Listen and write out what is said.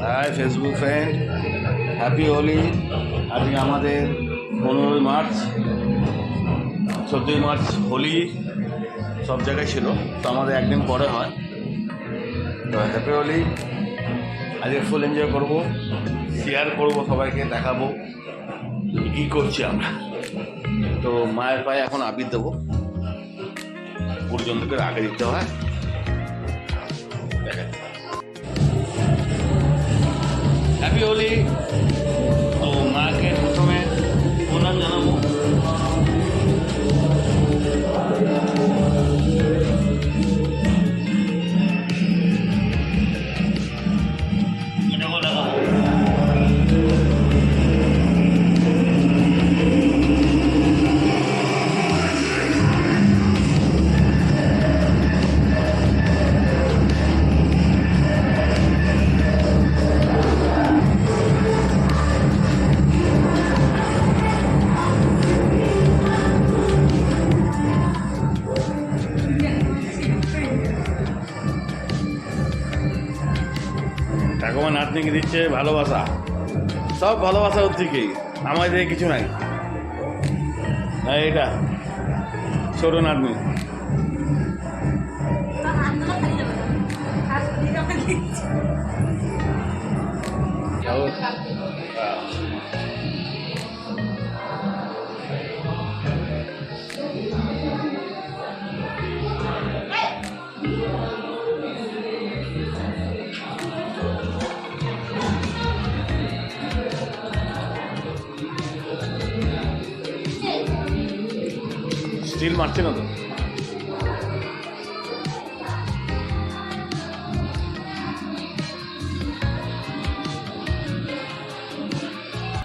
High Facebook friend, happy Holi. আজকে আমাদের 15ই মার্চ, 14ই মার্চ হোলি সব জায়গায় ছিল, তো আমাদের একদিন পরে হয়। তো হ্যাপি হোলি। আজকে ফুল এনজয় করবো, শেয়ার করবো, সবাইকে দেখাবো কী করছি আমরা। তো মায়ের পায়ে এখন আবির দেবো, গুরুজনদেরকে আগে দিতে হয়। দেখেন, হ্যাপি হোলি। তো মাকে প্রথমে প্রণাম জানাবো। ঠাকুমা নাতনিকে দিচ্ছে ভালোবাসা, সব ভালোবাসা ওর থেকেই, আমার দিকে কিছু নাই। এইটা ছোট নাতনি। স্টিল মারছে না তো।